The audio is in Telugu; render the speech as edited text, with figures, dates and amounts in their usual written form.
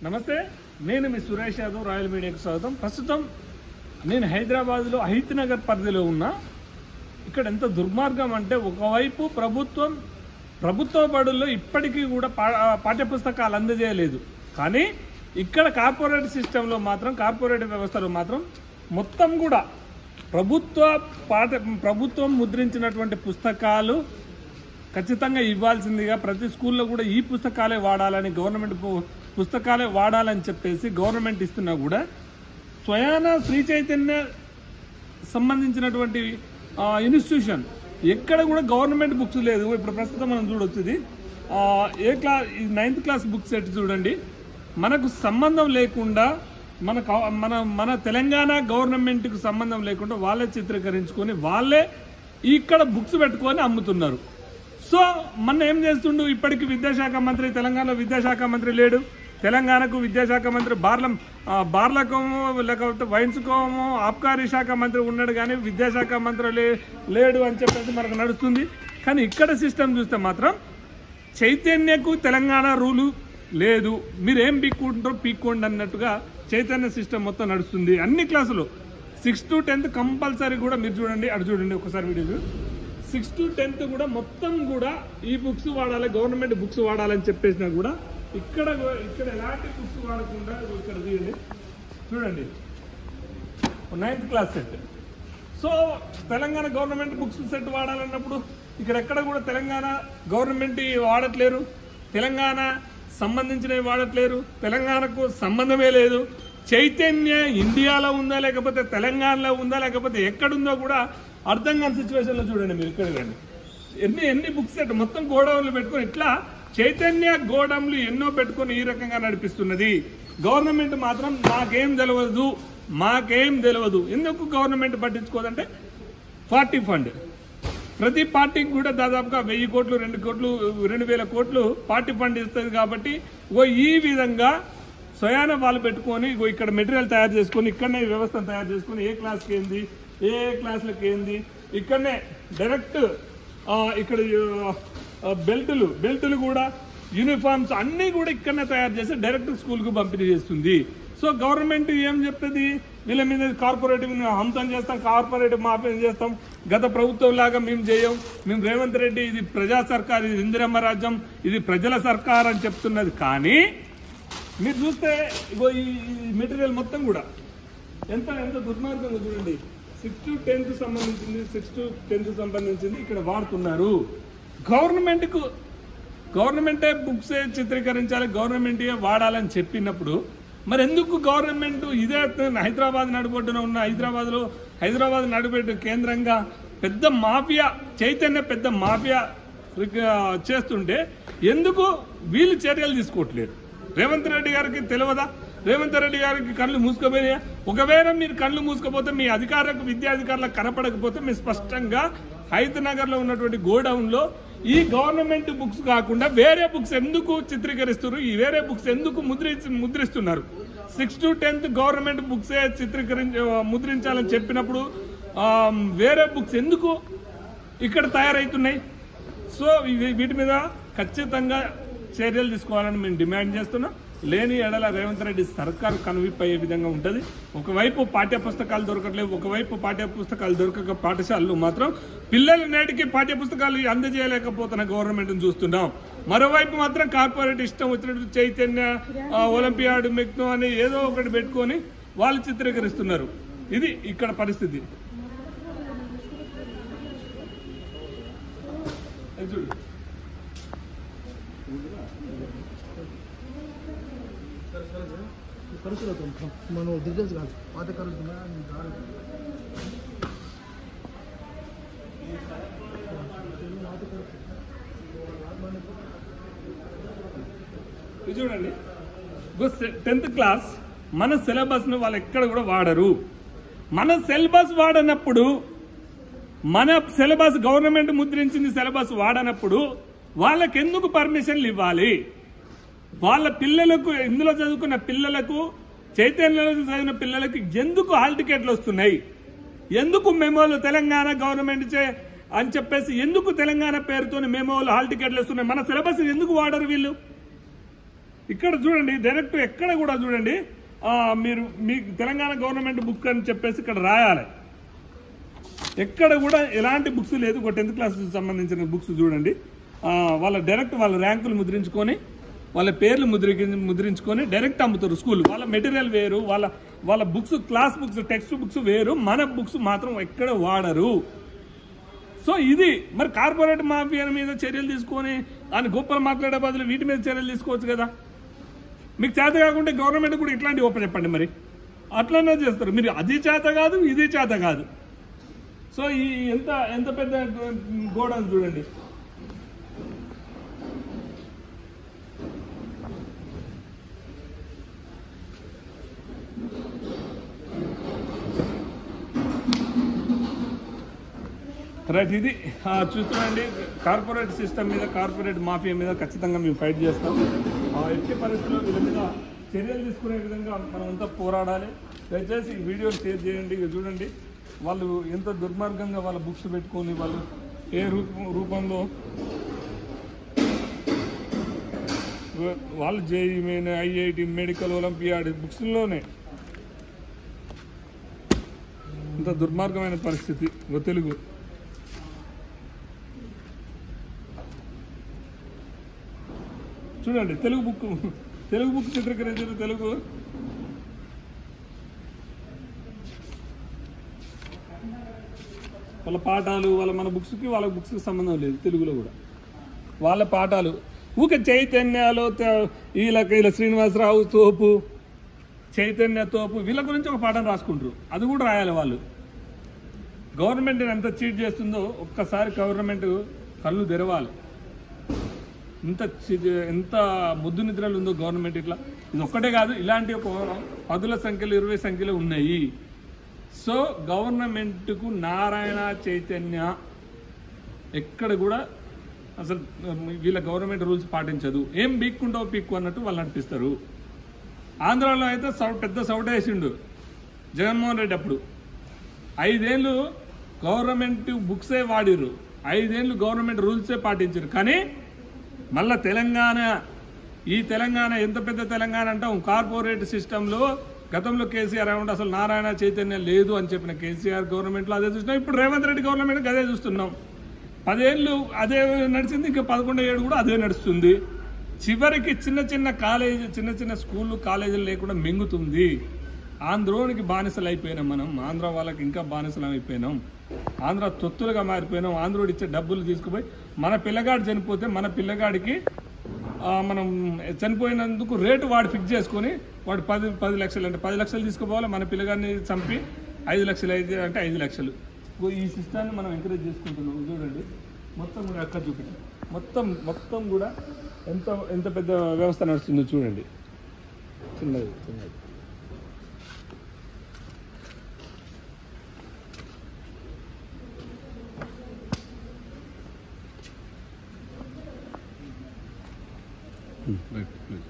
నమస్తే, నేను మీ సురేష్ యాదవ్, రాయల్ మీడియాకు స్వాగతం. ప్రస్తుతం నేను హైదరాబాద్లో హైత్ నగర్ పరిధిలో ఉన్నా. ఇక్కడ ఎంత దుర్మార్గం అంటే, ఒకవైపు ప్రభుత్వ బడుల్లో ఇప్పటికీ కూడా పాఠ్యపుస్తకాలు అందజేయలేదు. కానీ ఇక్కడ కార్పొరేట్ సిస్టంలో మాత్రం, కార్పొరేట్ వ్యవస్థలో మాత్రం మొత్తం కూడా ప్రభుత్వం ముద్రించినటువంటి పుస్తకాలు ఖచ్చితంగా ఇవ్వాల్సిందిగా, ప్రతి స్కూల్లో కూడా ఈ పుస్తకాలే వాడాలని, గవర్నమెంట్ పుస్తకాలే వాడాలని చెప్పేసి గవర్నమెంట్ ఇస్తున్నా కూడా స్వయాన శ్రీ చైతన్య సంబంధించినటువంటి ఇన్స్టిట్యూషన్ ఎక్కడ కూడా గవర్నమెంట్ బుక్స్ లేదు. ఇప్పుడు ప్రస్తుతం మనం చూడొచ్చు, ఇది నైన్త్ క్లాస్ బుక్ సెట్ చూడండి. మనకు సంబంధం లేకుండా, మన తెలంగాణ గవర్నమెంట్కి సంబంధం లేకుండా వాళ్ళే చిత్రీకరించుకొని వాళ్ళే ఇక్కడ బుక్స్ పెట్టుకొని అమ్ముతున్నారు. సో మన ఏం చేస్తుండు, ఇప్పటికి విద్యాశాఖ మంత్రి, తెలంగాణలో విద్యాశాఖ మంత్రి లేడు. తెలంగాణకు విద్యాశాఖ మంత్రి బార్లకోమో లేకపోతే వైన్స్కోమో ఆబ్కారీ శాఖ మంత్రి ఉన్నాడు, కానీ విద్యాశాఖ మంత్రి లేడు అని చెప్పేసి మనకు నడుస్తుంది. కానీ ఇక్కడ సిస్టమ్ చూస్తే మాత్రం చైతన్యకు తెలంగాణ రూలు లేదు, మీరేం పీక్కుంటారో పీక్కోండి అన్నట్టుగా చైతన్య సిస్టమ్ మొత్తం నడుస్తుంది. అన్ని క్లాసులు 6th to 10th కంపల్సరీ కూడా మీరు చూడండి, అటు చూడండి ఒకసారి వీడియో. 6th to 10th కూడా మొత్తం కూడా ఈ బుక్స్ వాడాలి, గవర్నమెంట్ బుక్స్ వాడాలని చెప్పేసినా కూడా ఇక్కడ ఎలాంటి బుక్స్ వాడకుండా ఇక్కడ చూడండి 9th class set. So Telangana government books set వాడాలన్నప్పుడు ఇక్కడ ఎక్కడ కూడా తెలంగాణ గవర్నమెంట్ వాడట్లేరు, తెలంగాణ సంబంధించినవి వాడట్లేరు, తెలంగాణకు సంబంధమే లేదు. చైతన్య ఇండియాలో ఉందా లేకపోతే తెలంగాణలో ఉందా లేకపోతే ఎక్కడుందో కూడా అర్థం కాని సిచ్యువేషన్లో చూడండి. మీరు ఇక్కడ రండి, ఎన్ని బుక్స్ సెట్ మొత్తం గోడౌన్లు పెట్టుకొని, ఇట్లా చైతన్య గోడౌన్లు ఎన్నో పెట్టుకొని ఈ రకంగా నడిపిస్తున్నది. గవర్నమెంట్ మాత్రం మాకేం తెలియదు. ఎందుకు గవర్నమెంట్ పట్టించుకోదంటే, పార్టీ ఫండ్ ప్రతి పార్టీకి కూడా దాదాపుగా 1000 కోట్లు 2 కోట్లు 2000 కోట్లు పార్టీ ఫండ్ ఇస్తుంది. కాబట్టి ఈ విధంగా స్వయాన వాళ్ళు పెట్టుకొని ఇక్కడ మెటీరియల్ తయారు చేసుకొని, ఇక్కడనే వ్యవస్థను తయారు చేసుకొని, ఏ క్లాస్కి ఏంది, ఏ క్లాసులకి ఏంది, ఇక్కడనే డైరెక్ట్ ఇక్కడ బెల్టులు కూడా, యూనిఫామ్స్ అన్నీ కూడా ఇక్కడనే తయారు చేసి డైరెక్ట్ స్కూల్కు పంపిణీ చేస్తుంది. సో గవర్నమెంట్ ఏం చెప్తుంది, వీళ్ళ మీద కార్పొరేటివ్ హంతం చేస్తాం, కార్పొరేటివ్ మాఫియా చేస్తాం, గత ప్రభుత్వం లాగా మేము చేయం, మేము రేవంత్ రెడ్డి ఇది ప్రజా సర్కార్, ఇది ఇందిరమ్మ రాజ్యం, ఇది ప్రజల సర్కార్ అని చెప్తున్నది. కానీ మీరు చూస్తే ఈ మెటీరియల్ మొత్తం కూడా ఎంత దుర్మార్గంగా చూడండి. 6th to 10th సంబంధించింది ఇక్కడ వాడుతున్నారు. గవర్నమెంటే బుక్సే చిత్రీకరించాలి, గవర్నమెంటే వాడాలని చెప్పినప్పుడు మరి ఎందుకు గవర్నమెంట్ ఇదే హైదరాబాద్ నడుబొడ్డున ఉన్న హైదరాబాద్ నడుబొడ్డు కేంద్రంగా పెద్ద మాఫియా, చైతన్య పెద్ద మాఫియా చేస్తుంటే ఎందుకు వీళ్ళు చర్యలు తీసుకోవట్లేదు? రేవంత్ రెడ్డి గారికి తెలియదా? రేవంత్ రెడ్డి గారికి కళ్ళు మూసుకుపోయా? ఒకవేళ మీరు కళ్ళు మూసుకపోతే, మీ విద్యాధికారులకు కనపడకపోతే, మీరు స్పష్టంగా హైత్ నగర్ లో ఉన్నటువంటి గోడౌన్ లో ఈ గవర్నమెంట్ బుక్స్ కాకుండా వేరే బుక్స్ ఎందుకు చిత్రీకరిస్తున్నారు, ఈ వేరే బుక్స్ ఎందుకు ముద్రిస్తున్నారు? 6th to 10th గవర్నమెంట్ బుక్సే ముద్రించాలని చెప్పినప్పుడు వేరే బుక్స్ ఎందుకు ఇక్కడ తయారవుతున్నాయి? సో వీటి మీద ఖచ్చితంగా చర్యలు తీసుకోవాలని మేము డిమాండ్ చేస్తున్నాం. లేని ఎడల రేవంత్ రెడ్డి సర్కారు కనువిప్పయ్యే విధంగా ఉంటుంది. ఒకవైపు పాఠ్యపుస్తకాలు దొరకట్లేవు, ఒకవైపు పాఠ్యపుస్తకాలు దొరకక పాఠశాలలు మాత్రం పిల్లలు నేటికి పాఠ్యపుస్తకాలు అందజేయలేకపోతున్న గవర్నమెంట్ని చూస్తున్నాం. మరోవైపు మాత్రం కార్పొరేట్ ఇష్టం వచ్చినట్టు చైతన్య ఒలింపియాడ్ మెక్నో అని ఏదో ఒకటి పెట్టుకొని వాళ్ళు చిత్రీకరిస్తున్నారు. ఇది ఇక్కడ పరిస్థితి. మనం డీటెయిల్స్ కాదు, పాత కరెంట్ చూడండి. 10th క్లాస్ మన సిలబస్ ను వాళ్ళు ఎక్కడ కూడా వాడరు. మన సిలబస్ వాడనప్పుడు, మన సిలబస్ గవర్నమెంట్ ముద్రించింది సిలబస్ వాడనప్పుడు వాళ్ళకి ఎందుకు పర్మిషన్లు ఇవ్వాలి? వాళ్ళ పిల్లలకు, ఇందులో చదువుకున్న పిల్లలకు, చైతన్యంలో చదివిన పిల్లలకి ఎందుకు హాల్ టికెట్లు వస్తున్నాయి? ఎందుకు మెమోలు తెలంగాణ గవర్నమెంట్ అని చెప్పేసి ఎందుకు తెలంగాణ పేరుతో మెమోలు హాల్ టికెట్లు వస్తున్నాయి? మన సిలబస్ ఎందుకు వాడరు వీళ్ళు? ఇక్కడ చూడండి డైరెక్ట్ ఎక్కడ కూడా చూడండి మీరు మీ తెలంగాణ గవర్నమెంట్ బుక్ అని చెప్పేసి ఇక్కడ రాయాలి. ఎక్కడ కూడా ఎలాంటి బుక్స్ లేదు. ఒక 10th క్లాస్ సంబంధించిన బుక్స్ చూడండి. వాళ్ళ డైరెక్ట్ వాళ్ళ ర్యాంకులు ముద్రించుకొని వాళ్ళ పేర్లు ముద్రించుకొని డైరెక్ట్ అమ్ముతారు. స్కూల్ వాళ్ళ మెటీరియల్ వేరు, వాళ్ళ books class books text books వేరు, మన బుక్స్ మాత్రం ఎక్కడ వాడరు. సో ఇది మరి కార్పొరేట్ మాఫియా మీద చర్యలు తీసుకొని అని గొప్పలు మాట్లాడే బదులు వీటి మీద చర్యలు తీసుకోవచ్చు కదా. మీకు చేత కాకుంటే గవర్నమెంట్ కూడా ఇట్లాంటివి ఓపెన్ చెప్పండి. మరి అట్లనే చేస్తారు. మీరు అది చేత కాదు, ఇది చేత కాదు. సో ఈ ఎంత పెద్ద గోడలు చూడండి. రైట్, ఇది చూస్తున్నాండి. కార్పొరేట్ సిస్టమ్ మీద, కార్పొరేట్ మాఫియా మీద ఖచ్చితంగా మేము ఫైట్ చేస్తాం. ఎట్టి పరిస్థితుల్లో వీళ్ళ మీద చర్యలు తీసుకునే విధంగా మనమంతా పోరాడాలి. దయచేసి ఈ వీడియోలు షేర్ చేయండి. చూడండి వాళ్ళు ఎంత దుర్మార్గంగా వాళ్ళ బుక్స్ పెట్టుకొని వాళ్ళు ఏ రూపంలో వాళ్ళు JEE main, IIT, medical, olympiad బుక్స్లోనే ఇంత దుర్మార్గమైన పరిస్థితి. తెలుగు చూడండి, తెలుగు బుక్ చిత్రీకరించారు. తెలుగు వాళ్ళ పాఠాలు మన బుక్స్కి వాళ్ళ బుక్స్కి సంబంధం లేదు. తెలుగులో కూడా వాళ్ళ పాఠాలు ఊకే చైతన్యాలు, వీళ్ళ శ్రీనివాసరావు తోపు, చైతన్య తోపు, వీళ్ళ గురించి ఒక పాఠం రాసుకుంటారు. అది కూడా రాయాలి వాళ్ళు. గవర్నమెంట్ ఎంత చీట్ చేస్తుందో ఒక్కసారి గవర్నమెంట్ కళ్ళు తెరవాలి. ఎంత ముద్దు నిద్రలు ఉందో గవర్నమెంట్. ఇట్లా ఇది ఒక్కటే కాదు, ఇలాంటి ఒక 10ల సంఖ్యలో 20 సంఖ్యలో ఉన్నాయి. సో గవర్నమెంట్కు నారాయణ చైతన్య ఎక్కడ కూడా అసలు వీళ్ళ గవర్నమెంట్ రూల్స్ పాటించదు. ఏం పీక్కుంటావు పీక్కు అన్నట్టు వాళ్ళు నడిపిస్తారు. ఆంధ్రాలో అయితే పెద్ద సౌట వేసిండు జగన్మోహన్ రెడ్డి. అప్పుడు 5 ఏళ్ళు గవర్నమెంట్ బుక్సే వాడిరు, 5 ఏళ్ళు గవర్నమెంట్ రూల్సే పాటించారు. కానీ మళ్ళా ఈ తెలంగాణ ఎంత పెద్ద తెలంగాణ అంటాం. కార్పొరేట్ సిస్టంలో గతంలో కేసీఆర్ ఏమంటే అసలు నారాయణ చైతన్యం లేదు అని చెప్పిన కేసీఆర్ గవర్నమెంట్లో అదే చూస్తున్నాం. ఇప్పుడు రేవంత్ రెడ్డి గవర్నమెంట్కి అదే చూస్తున్నాం. 10 ఏళ్ళు అదే నడిచింది, ఇంకా 11వ ఏడు కూడా అదే నడుస్తుంది. చివరికి చిన్న స్కూళ్ళు కాలేజీలు లేకుండా మింగుతుంది. ఆంధ్రోనికి బానిసలు అయిపోయినాం మనం. ఆంధ్ర వాళ్ళకి ఇంకా బానిసలు అయిపోయినాం. ఆంధ్ర తొత్తులుగా మారిపోయినాం. ఆంధ్రోడు ఇచ్చే డబ్బులు తీసుకుపోయి మన పిల్లగాడు చనిపోతే మన పిల్లగాడికి మనం చనిపోయినందుకు రేటు వాడు ఫిక్స్ చేసుకొని వాడు 10 లక్షలు అంటే 10 లక్షలు తీసుకుపోవాలి. మన పిల్లగాడిని చంపి 5 లక్షలు అయితే అంటే 5 లక్షలు. ఈ సిస్టాన్ని మనం ఎంకరేజ్ చేసుకుంటున్నాం. చూడండి మొత్తం కూడా అక్కడ చూపించండి. మొత్తం కూడా ఎంత పెద్ద వ్యవస్థ నడుస్తుందో చూడండి. చిన్నది right, please.